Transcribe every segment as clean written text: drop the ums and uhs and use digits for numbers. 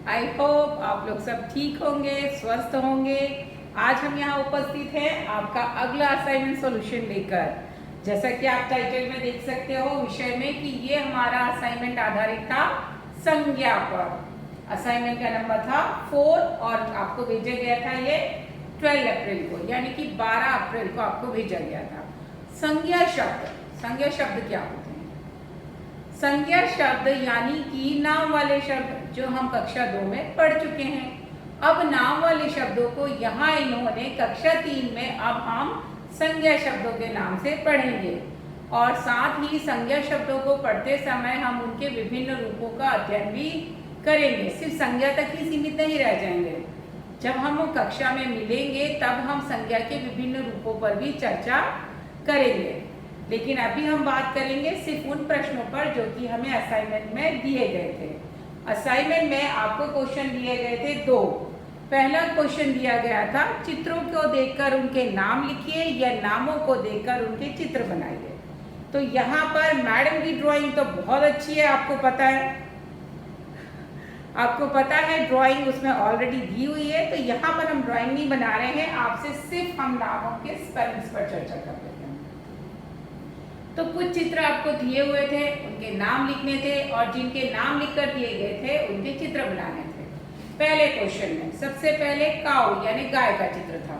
I hope आप लोग सब ठीक होंगे, स्वस्थ होंगे। आज हम यहाँ उपस्थित हैं आपका अगला असाइनमेंट सॉल्यूशन लेकर। जैसा कि आप टाइटल में देख सकते हो विषय में कि ये हमारा असाइनमेंट आधारित था संज्ञा पर। असाइनमेंट का नंबर था 4 और आपको भेजा गया था ये 12 अप्रैल को, यानी कि 12 अप्रैल को आपको भेजा गया था। संज्ञा शब्द क्या होते हैं? संज्ञा शब्द यानी कि नाम वाले शब्द जो हम कक्षा 2 में पढ़ चुके हैं। अब नाम वाले शब्दों को यहाँ इन्होंने कक्षा 3 में अब हम संज्ञा शब्दों के नाम से पढ़ेंगे और साथ ही संज्ञा शब्दों को पढ़ते समय हम उनके विभिन्न रूपों का अध्ययन भी करेंगे। सिर्फ संज्ञा तक ही सीमित नहीं रह जाएंगे। जब हम कक्षा में मिलेंगे तब हम संज्ञा के विभिन्न रूपों पर भी चर्चा करेंगे, लेकिन अभी हम बात करेंगे सिर्फ उन प्रश्नों पर जो कि हमें असाइनमेंट में दिए गए थे। असाइनमेंट में आपको क्वेश्चन दिए गए थे 2। पहला क्वेश्चन दिया गया था चित्रों को देखकर उनके नाम लिखिए या नामों को देखकर उनके चित्र बनाइए। तो यहाँ पर मैडम की ड्राइंग तो बहुत अच्छी है, आपको पता है ड्राइंग उसमें ऑलरेडी दी हुई है। तो यहाँ पर हम ड्राइंग नहीं बना रहे हैं, आपसे सिर्फ हम नामों के स्पेलिंग्स पर चर्चा कर रहे हैं। तो कुछ चित्र आपको दिए हुए थे, उनके नाम लिखने थे और जिनके नाम लिखकर दिए गए थे उनके चित्र बनाने थे। पहले क्वेश्चन में सबसे पहले काऊ यानी गाय का चित्र था,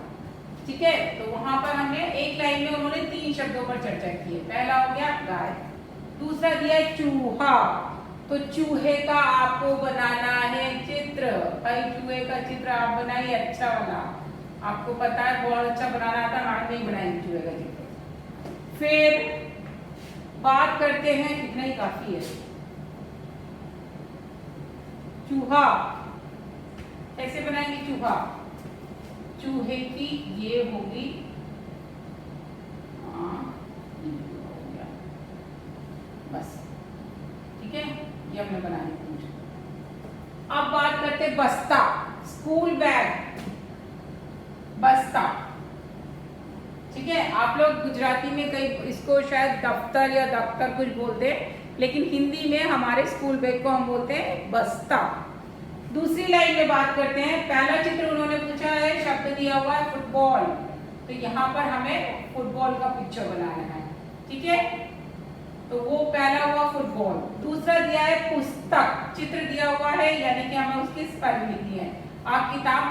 ठीक है। तो वहां पर हमने एक लाइन में उन्होंने 3 शब्दों पर चर्चा की है। पहला हो गया गाय, दूसरा दिया चूहा, तो चूहे का आपको बनाना है चित्र। भाई चूहे का चित्र आप बनाइए अच्छा वाला, आपको पता है बहुत अच्छा बनाना था, मैडम नहीं बनाएंगे चूहे का चित्र। फिर बात करते हैं, इतना ही काफी है। चूहा कैसे बनाएंगे? चूहे की ये होगी, बस ठीक है, ये हमने बनाया। अब बात करते बस्ता, स्कूल बैग, बस्ता, ठीक है। आप लोग गुजराती में कई इसको शायद दफ्तर या दफ्तर कुछ बोलते हैं, लेकिन हिंदी में हमारे स्कूल बैग को हम बोलते हैं बस्ता। दूसरी लाइन में बात करते हैं। पहला चित्र उन्होंने पूछा है, शब्द दिया हुआ है फुटबॉल, तो यहाँ पर हमें फुटबॉल का पिक्चर बनाना है, ठीक है। तो वो पहला हुआ फुटबॉल। दूसरा दिया है पुस्तक, चित्र दिया हुआ है यानी कि हमें उसकी स्पेलिंग लिखनी है। आप किताब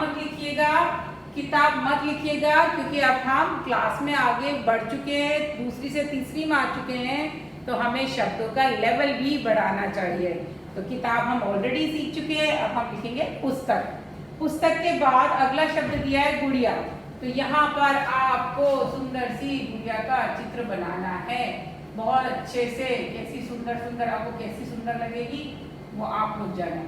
मत लिखिएगा क्योंकि अब हम क्लास में आगे बढ़ चुके हैं, दूसरी से तीसरी में आ चुके हैं, तो हमें शब्दों का लेवल भी बढ़ाना चाहिए। तो किताब हम ऑलरेडी सीख चुके हैं, अब हम लिखेंगे पुस्तक। पुस्तक के बाद अगला शब्द दिया है गुड़िया, तो यहाँ पर आपको सुंदर सी गुड़िया का चित्र बनाना है बहुत अच्छे से। कैसी सुंदर आपको कैसी सुंदर लगेगी वो आप लोग जाने,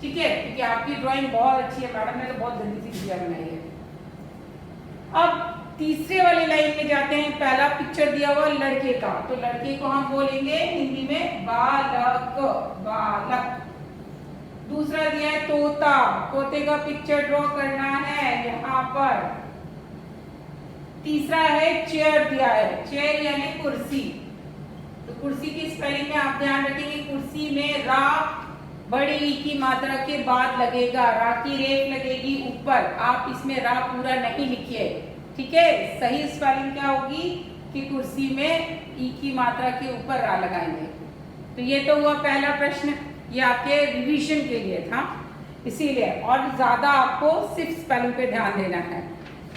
ठीक है, क्योंकि आपकी ड्राइंग बहुत अच्छी है, मैडम ने तो बहुत जल्दी सी गुड़िया बनाई है। अब तीसरे वाली लाइन में जाते हैं। पहला पिक्चर दिया हुआ लड़के का, तो लड़के को हम बोलेंगे हिंदी में बालक। दूसरा दिया है तोता, तोते का पिक्चर ड्रॉ करना है यहाँ पर। तीसरा है चेयर दिया है, चेयर यानी कुर्सी, तो कुर्सी की स्पेलिंग में आप ध्यान रखेंगे, कुर्सी में रा बड़ी ई की मात्रा के बाद लगेगा, रा की रेख लगेगी ऊपर, आप इसमें रा पूरा नहीं लिखिए, ठीक है। सही स्पेलिंग क्या होगी कि कुर्सी में ई की मात्रा के ऊपर रा लगाएंगे। तो ये तो हुआ पहला प्रश्न, ये आपके रिवीजन के लिए था, इसीलिए और ज्यादा आपको सिर्फ स्पेलिंग पे ध्यान देना है।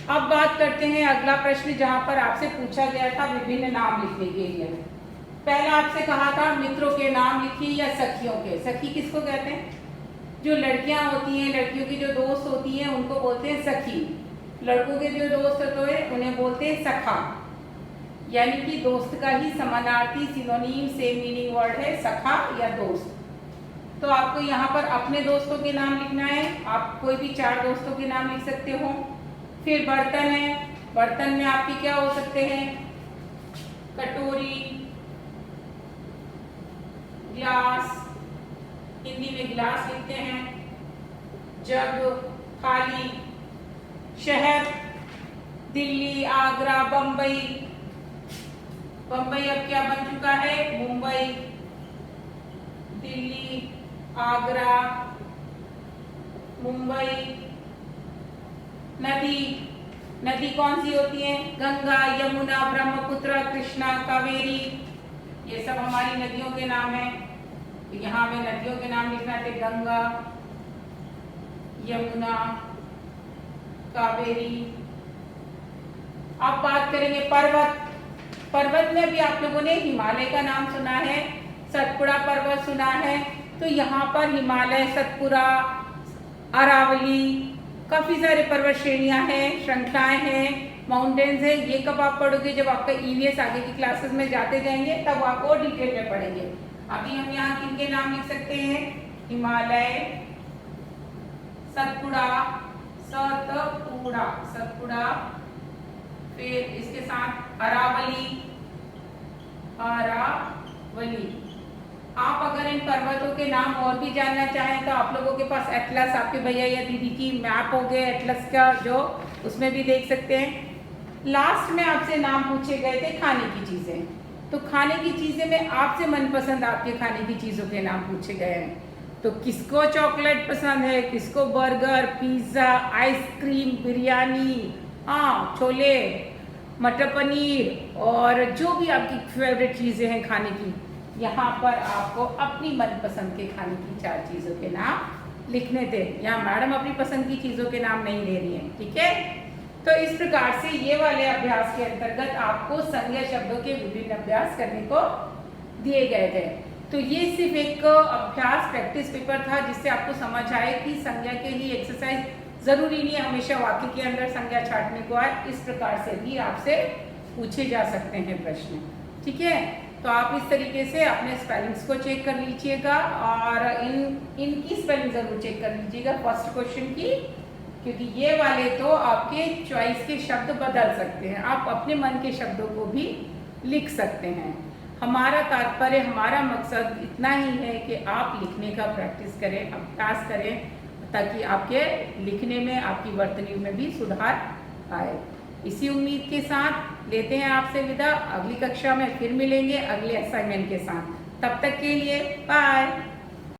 अब बात करते हैं अगला प्रश्न, जहां पर आपसे पूछा गया था विभिन्न नाम लिखने के लिए। पहला आपसे कहा था मित्रों के नाम लिखिए या सखियों के। सखी किसको कहते हैं? जो लड़कियां होती हैं, लड़कियों की जो दोस्त होती हैं उनको बोलते हैं सखी। लड़कों के जो दोस्त होते हैं उन्हें बोलते हैं सखा, यानी कि दोस्त का ही समानार्थी सिनोनिम सेम मीनिंग वर्ड है सखा या दोस्त। तो आपको यहाँ पर अपने दोस्तों के नाम लिखना है, आप कोई भी 4 दोस्तों के नाम लिख सकते हो। फिर बर्तन है, बर्तन में आपके क्या हो सकते हैं? कटोरी, ग्लास, हिंदी में गिलास लिखते हैं, जग, थाली, शहर, दिल्ली, आगरा, बम्बई। बम्बई अब क्या बन चुका है? मुंबई। दिल्ली, आगरा, मुंबई। नदी, नदी कौन सी होती है? गंगा, यमुना, ब्रह्मपुत्र, कृष्णा, कावेरी, ये सब हमारी नदियों के नाम हैं। तो यहाँ हमें नदियों के नाम लिखना थे, गंगा, यमुना, कावेरी। अब बात करेंगे पर्वत। पर्वत में भी आप लोगों ने हिमालय का नाम सुना है, सतपुड़ा पर्वत सुना है। तो यहाँ पर हिमालय, सतपुड़ा, अरावली, काफी सारे पर्वत श्रेणियां हैं, श्रृंखलाएं हैं, माउंटेन्स हैं। ये कब आप पढ़ोगे? जब आपका ईवीएस आगे की क्लासेस में जाते जाएंगे तब आप और डिटेल में पढ़ेंगे। अभी हम यहाँ किनके नाम लिख सकते हैं? हिमालय, सतपुड़ा, सतपुड़ा, फिर इसके साथ अरावली। आप अगर इन पर्वतों के नाम और भी जानना चाहें तो आप लोगों के पास एटलस, आपके भैया या दीदी की मैप हो गए एटलस का, जो उसमें भी देख सकते हैं। लास्ट में आपसे नाम पूछे गए थे खाने की चीजें। तो खाने की चीजें में आपसे मनपसंद आपके खाने की चीजों के नाम पूछे गए हैं। तो किसको चॉकलेट पसंद है, किसको बर्गर, पिज्जा, आइसक्रीम, बिरयानी, हाँ छोले, मटर पनीर, और जो भी आपकी फेवरेट चीजें हैं खाने की, यहाँ पर आपको अपनी मनपसंद के खाने की 4 चीजों के नाम लिखने थे। यहाँ मैडम अपनी पसंद की चीजों के नाम नहीं ले रही हैं, ठीक है। तो इस प्रकार से ये वाले अभ्यास के अंतर्गत आपको संज्ञा शब्दों के विभिन्न अभ्यास करने को दिए गए थे। तो ये सिर्फ एक अभ्यास प्रैक्टिस पेपर था जिससे आपको समझ आए कि संज्ञा के लिए एक्सरसाइज जरूरी नहीं है हमेशा वाक्य के अंदर संज्ञा छाटने को आए। इस प्रकार से भी आपसे पूछे जा सकते हैं प्रश्न, ठीक है। तो आप इस तरीके से अपने स्पेलिंग्स को चेक कर लीजिएगा और इनकी स्पेलिंग जरूर चेक कर लीजिएगा फर्स्ट क्वेश्चन की, क्योंकि ये वाले तो आपके चॉइस के शब्द बदल सकते हैं। आप अपने मन के शब्दों को भी लिख सकते हैं। हमारा तात्पर्य, हमारा मकसद इतना ही है कि आप लिखने का प्रैक्टिस करें, अभ्यास करें, ताकि आपके लिखने में, आपकी वर्तनी में भी सुधार आए। इसी उम्मीद के साथ लेते हैं आपसे विदा। अगली कक्षा में फिर मिलेंगे अगले असाइनमेंट के साथ। तब तक के लिए बाय।